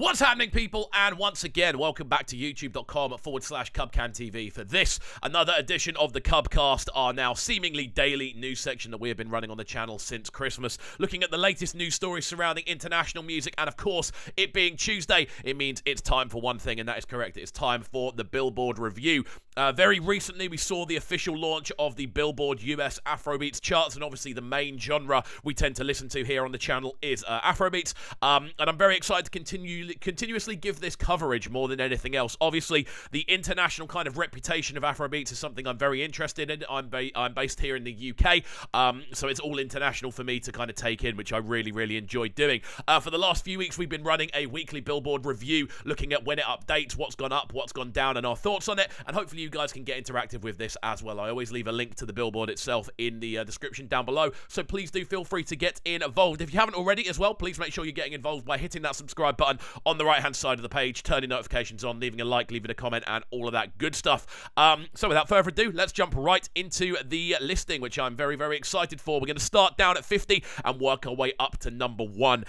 What's happening, people? And once again, welcome back to youtube.com/CubCamTV for this, another edition of the Cubcast, our now seemingly daily news section that we have been running on the channel since Christmas, looking at the latest news stories surrounding international music. And of course, it being Tuesday, it means it's time for one thing, and that is correct. It's time for the Billboard review. Very recently, we saw the official launch of the Billboard US Afrobeats charts, and obviously the main genre we tend to listen to here on the channel is Afrobeats. And I'm very excited to continuously give this coverage more than anything else. Obviously, the international kind of reputation of Afrobeats is something I'm very interested in. I'm based here in the UK, so it's all international for me to kind of take in, which I really enjoy doing. For the last few weeks, we've been running a weekly Billboard review, looking at when it updates, what's gone up, what's gone down, and our thoughts on it, and hopefully you guys can get interactive with this as well. I always leave a link to the Billboard itself in the description down below, so please do feel free to get involved. If you haven't already as well, please make sure you're getting involved by hitting that subscribe button on the right hand side of the page, turning notifications on, leaving a like, leaving a comment, and all of that good stuff. So without further ado, let's jump right into the listing, which I'm very excited for. We're going to start down at 50 and work our way up to number 1.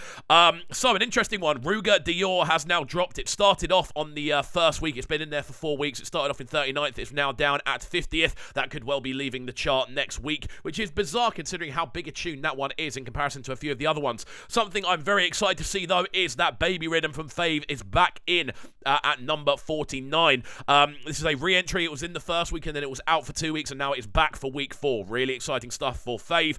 So an interesting one. Ruger Dior has now dropped. It started off on the first week. It's been in there for 4 weeks. It started off in 39th. It's now down at 50th. That could well be leaving the chart next week, which is bizarre considering how big a tune that one is in comparison to a few of the other ones. Something I'm very excited to see, though, is that Baby Rhythm from Fave is back in at number 49. This is a re-entry. It was in the first week and then it was out for 2 weeks, and now it's back for week 4. Really exciting stuff for Fave.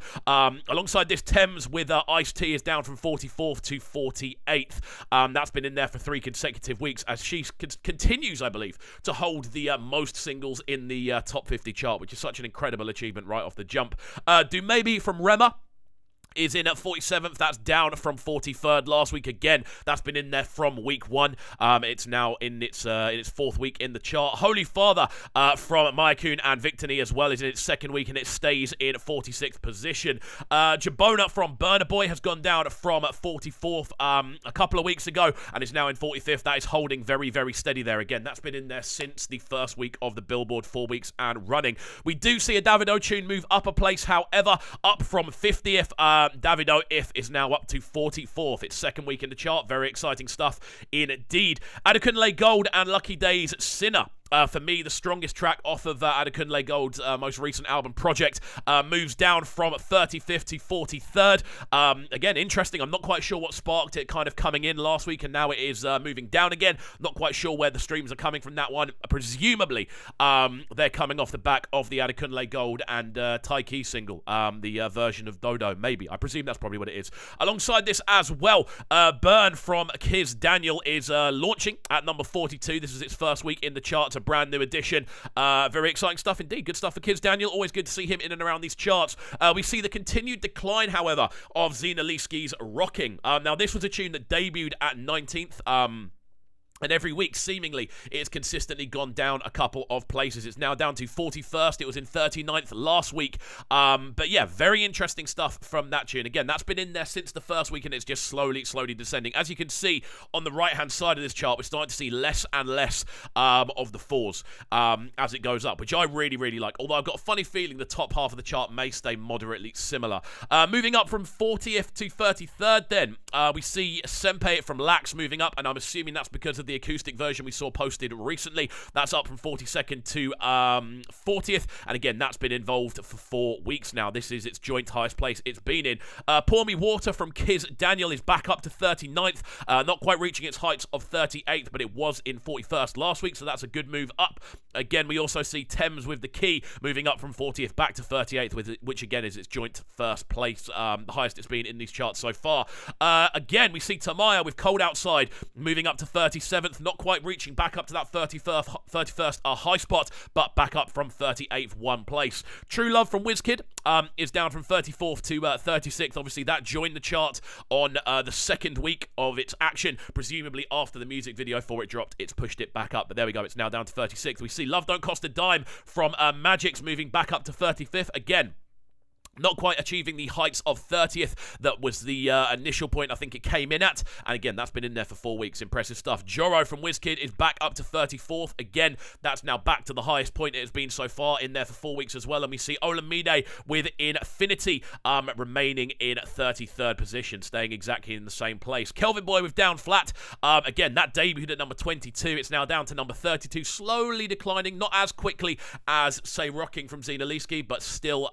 Alongside this, Thames with Ice-T is down from 44th to 48th. That's been in there for 3 consecutive weeks as she continues, I believe, to hold the most singles in the top 50 chart, which is such an incredible achievement right off the jump. Do Maybe from Rema is in at 47th. That's down from 43rd last week. Again, that's been in there from week 1. It's now in its 4th week in the chart. Holy Father from Mayakun and Victony as well is in its 2nd week, and it stays in 46th position. Jabona from Burna Boy has gone down from 44th a couple of weeks ago, and is now in 45th. That is holding very steady there. Again, that's been in there since the first week of the Billboard, 4 weeks and running. We do see a Davido tune move up a place, however, up from 50th. Davido If is now up to 44th. Its 2nd week in the chart. Very exciting stuff indeed. Adekunle Gold and Lucky Days Sinner. For me, the strongest track off of Adekunle Gold's most recent album project moves down from 35th to 43rd. Again, interesting. I'm not quite sure what sparked it kind of coming in last week, and now it is moving down again. Not quite sure where the streams are coming from that one. Presumably, they're coming off the back of the Adekunle Gold and Taiki single, the version of Dodo, maybe. I presume that's probably what it is. Alongside this as well, Burn from Kiz Daniel is launching at number 42. This is its 1st week in the charts. A brand new addition. Very exciting stuff indeed. Good stuff for Kiz Daniel. Always good to see him in and around these charts. We see the continued decline, however, of Zena Leeski's Rocking. Now, this was a tune that debuted at 19th. And every week, seemingly, it's consistently gone down a couple of places. It's now down to 41st. It was in 39th last week. But yeah, very interesting stuff from that tune. Again, that's been in there since the first week, and it's just slowly descending. As you can see on the right-hand side of this chart, we're starting to see less and less of the 4s as it goes up, which I really like. Although I've got a funny feeling the top half of the chart may stay moderately similar. Moving up from 40th to 33rd then, we see Senpei from l.a.x moving up, and I'm assuming that's because of the acoustic version we saw posted recently. That's up from 42nd to 40th, and again, that's been involved for 4 weeks now. This is its joint highest place it's been in. Pour Me Water from Kiz Daniel is back up to 39th, not quite reaching its heights of 38th, but it was in 41st last week, so that's a good move up. Again, we also see Thames with the Key moving up from 40th back to 38th, which again is its joint 1st place, the highest it's been in these charts so far. Again, we see Tamaya with Cold Outside moving up to 37th. Not quite reaching back up to that 31st high spot, but back up from 38th 1 place. True Love from Wizkid is down from 34th to 36th. Obviously, that joined the chart on the 2nd week of its action. Presumably, after the music video for it dropped, it's pushed it back up. But there we go. It's now down to 36th. We see Love Don't Cost a Dime from Magix moving back up to 35th. Again, Not quite achieving the heights of 30th. That was the initial point I think it came in at. And again, that's been in there for 4 weeks. Impressive stuff. Joro from WizKid is back up to 34th. Again, that's now back to the highest point it has been so far, in there for 4 weeks as well. And we see Olamide with Infinity remaining in 33rd position, staying exactly in the same place. Kelvin Boy with Down Flat. Again, that debuted at number 22. It's now down to number 32. Slowly declining. Not as quickly as, say, Rocking from Zinaliski, but still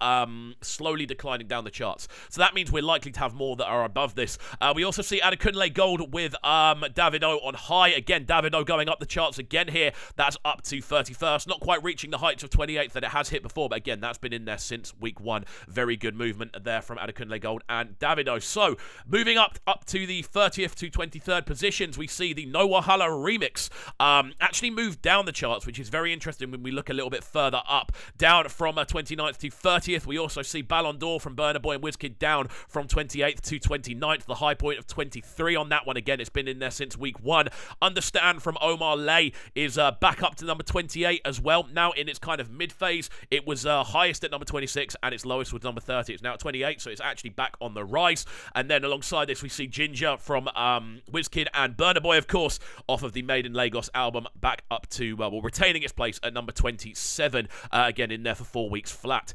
slowly declining down the charts. So that means we're likely to have more that are above this. We also see Adekunle Gold with Davido on high. Again, Davido going up the charts again here. That's up to 31st. Not quite reaching the heights of 28th that it has hit before, but again, that's been in there since week 1. Very good movement there from Adekunle Gold and Davido. So, moving up to the 30th to 23rd positions, we see the No Wahala remix actually moved down the charts, which is very interesting when we look a little bit further up. Down from 29th to 30th. We also see Ballon d'Or from Burna Boy and WizKid down from 28th to 29th. The high point of 23 on that one. Again, it's been in there since week 1. Understand from OMAH is back up to number 28 as well. Now in its kind of mid-phase. It was highest at number 26 and its lowest was number 30. It's now at 28, so it's actually back on the rise. And then alongside this, we see Ginger from WizKid and Burna Boy, of course, off of the Made in Lagos album, back up to, well, retaining its place at number 27. Again, in there for 4 weeks flat.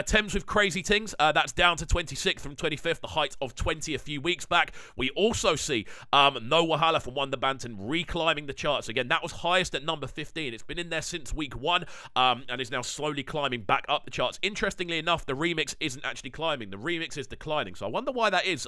Thames with Crazy Things, that's down to 26th from 25th, the height of 20 a few weeks back. We also see No Wahala from Wonder Banton reclimbing the charts. Again, that was highest at number 15. It's been in there since week 1 and is now slowly climbing back up the charts. Interestingly enough, the remix isn't actually climbing. The remix is declining. So I wonder why that is.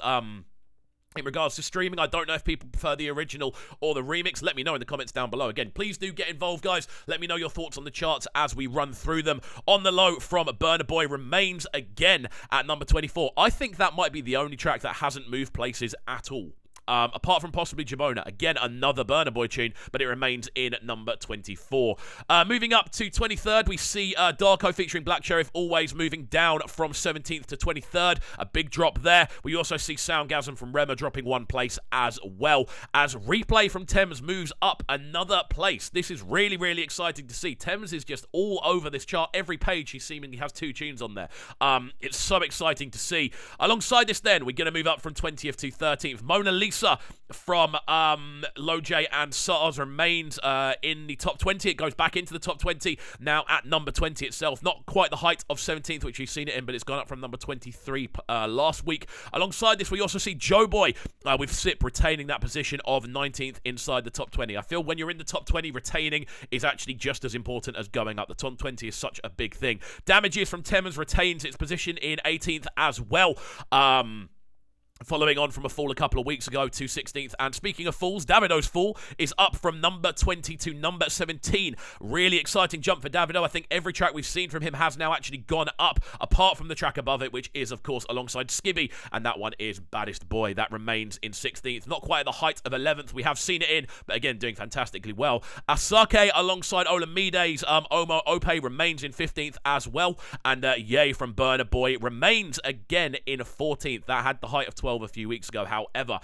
In regards to streaming, I don't know if people prefer the original or the remix. Let me know in the comments down below. Again, please do get involved, guys. Let me know your thoughts on the charts as we run through them. On the low from Burna Boy remains again at number 24. I think that might be the only track that hasn't moved places at all. Apart from possibly Jabona. Again, another Burna Boy tune, but it remains in number 24. Moving up to 23rd, we see Darko featuring Black Sheriff always moving down from 17th to 23rd. A big drop there. We also see Soundgasm from Rema dropping 1 place as well. As Replay from Thames moves up another place. This is really, really exciting to see. Thames is just all over this chart. Every page he seemingly has 2 tunes on there. It's so exciting to see. Alongside this then, we're going to move up from 20th to 13th. Mona Lisa from Low J and SARS remains in the top 20. It goes back into the top 20, now at number 20 itself. Not quite the height of 17th, which you've seen it in, but it's gone up from number 23 last week. Alongside this, we also see Joe Boy with SIP retaining that position of 19th inside the top 20. I feel when you're in the top 20, retaining is actually just as important as going up. The top 20 is such a big thing. Damages from Thames retains its position in 18th as well. Following on from a fall a couple of weeks ago to 16th. And speaking of falls, Davido's fall is up from number 20 to number 17. Really exciting jump for Davido. I think every track we've seen from him has now actually gone up, apart from the track above it, which is, of course, alongside Skibby. And that one is Baddest Boy. That remains in 16th. Not quite at the height of 11th. We have seen it in, but again, doing fantastically well. Asake alongside Olamide's Omo Ope remains in 15th as well. And Ye from Burna Boy remains again in 14th. That had the height of 12 a few weeks ago. However,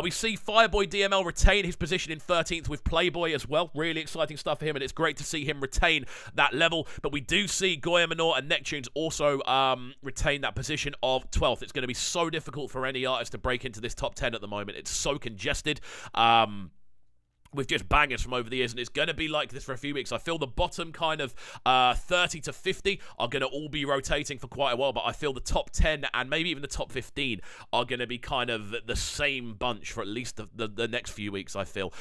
we see Fireboy DML retain his position in 13th with Playboy as well. Really exciting stuff for him, and it's great to see him retain that level. But we do see Goya Minor and Neptunes also retain that position of 12th. It's going to be so difficult for any artist to break into this top 10 at the moment. It's so congested. With just bangers from over the years, and it's going to be like this for a few weeks. I feel the bottom kind of 30 to 50 are going to all be rotating for quite a while, but I feel the top 10 and maybe even the top 15 are going to be kind of the same bunch for at least the next few weeks, I feel.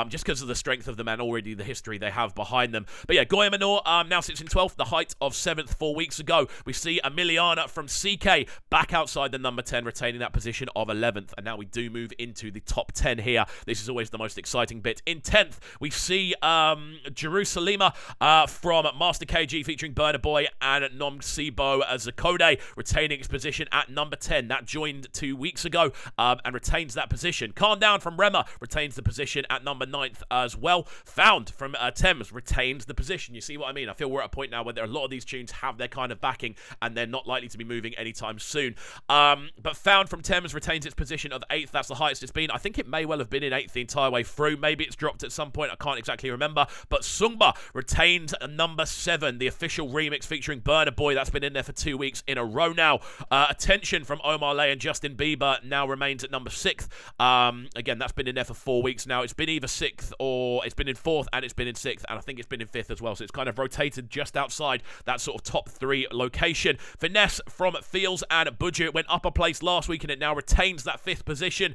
Just because of the strength of them and already the history they have behind them. But yeah, Goya Minor now sits in 12th, the height of 7th 4 weeks ago. We see Emiliana from CK back outside the number 10, retaining that position of 11th. And now we do move into the top 10 here. This is always the most exciting bit. In 10th, we see Jerusalema from Master KG featuring Burna Boy and Nomsibo Zakode retaining its position at number 10. That joined 2 weeks ago and retains that position. Calm Down from Rema retains the position at number 9th as well. Found from Thames retains the position. You see what I mean? I feel we're at a point now where a lot of these tunes have their kind of backing and they're not likely to be moving anytime soon. But Found from Thames retains its position of 8th. That's the highest it's been. I think it may well have been in 8th the entire way through. Maybe maybe it's dropped at some point. I can't exactly remember. But Sungba retains number 7, the official remix featuring Burna Boy. That's been in there for 2 weeks in a row now. Attention from OMAH and Justin Bieber now remains at number 6th. Again, that's been in there for 4 weeks now. It's been either 6th or it's been in 4th and it's been in 6th, and I think it's been in 5th as well. So it's kind of rotated just outside that sort of top 3 location. Finesse from Feels and Budget went up a place last week and it now retains that 5th position.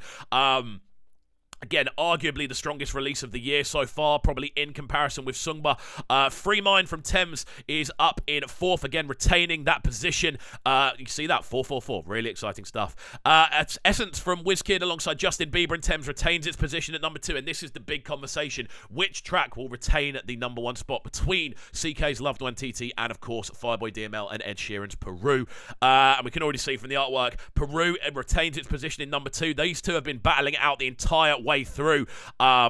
Again, arguably the strongest release of the year so far, probably in comparison with Sungba. Free Mind from Thames is up in 4th, again, retaining that position. You see that? 444. Really exciting stuff. Essence from Wizkid alongside Justin Bieber and Thames retains its position at number 2, and this is the big conversation. Which track will retain the number 1 spot between CK's Loved One TT and, of course, Fireboy DML and Ed Sheeran's Peru? And we can already see from the artwork, Peru retains its position in number 2. These two have been battling it out the entire way through. I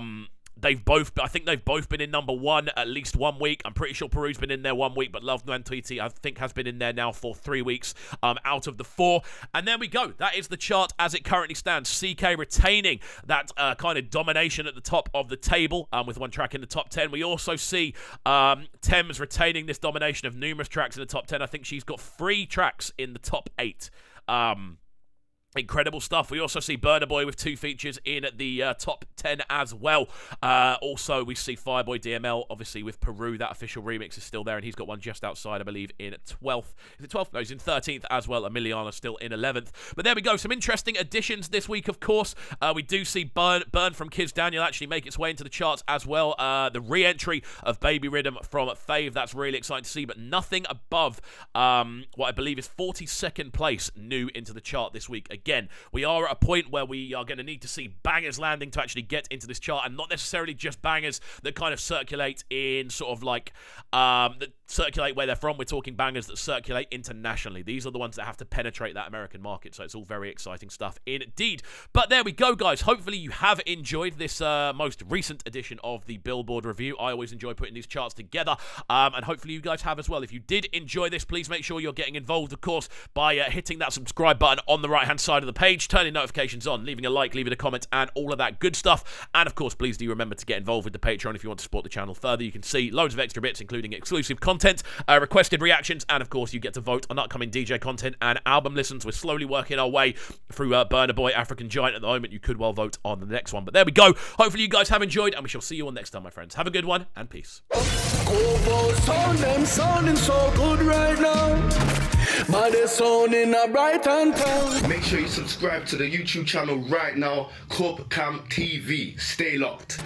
think they've both been in number 1 at least 1 week. I'm pretty sure Peru's been in there 1 week, but Loved One TT I think has been in there now for 3 weeks out of the 4. And there we go. That is the chart as it currently stands. CK retaining that kind of domination at the top of the table with 1 track in the top 10. We also see Thames retaining this domination of numerous tracks in the top 10. I think she's got 3 tracks in the top 8. Incredible stuff. We also see Burna Boy with 2 features in the top 10 as well. Also, we see Fireboy DML, obviously, with Peru. That official remix is still there, and he's got one just outside, I believe, in 12th. Is it 12th? No, he's in 13th as well. Emiliana still in 11th. But there we go. Some interesting additions this week, of course. We do see Burn from Kids Daniel actually make its way into the charts as well. The re-entry of Baby Rhythm from Fave. That's really exciting to see, but nothing above what I believe is 42nd place new into the chart this week. Again, we are at a point where we are going to need to see bangers landing to actually get into this chart, and not necessarily just bangers that kind of circulate in sort of like that circulate where they're from. We're talking bangers that circulate internationally. These are the ones that have to penetrate that American market, so it's all very exciting stuff indeed. But there we go, guys. Hopefully you have enjoyed this most recent edition of the Billboard review. I always enjoy putting these charts together, and hopefully you guys have as well. If you did enjoy this, please make sure you're getting involved, of course, by hitting that subscribe button on the right-hand side of the page, turning notifications on, leaving a like, leaving a comment, and all of that good stuff. And, of course, please do remember to get involved with the Patreon if you want to support the channel further. You can see loads of extra bits, including exclusive content, requested reactions, and, of course, you get to vote on upcoming DJ content and album listens. We're slowly working our way through Burna Boy, African Giant at the moment. You could well vote on the next one. But there we go. Hopefully you guys have enjoyed, and we shall see you all next time, my friends. Have a good one, and peace. Sounding so good right now. But they're sounding a bright and town. Make sure you subscribe to the YouTube channel right now, CubCamTV. Stay locked.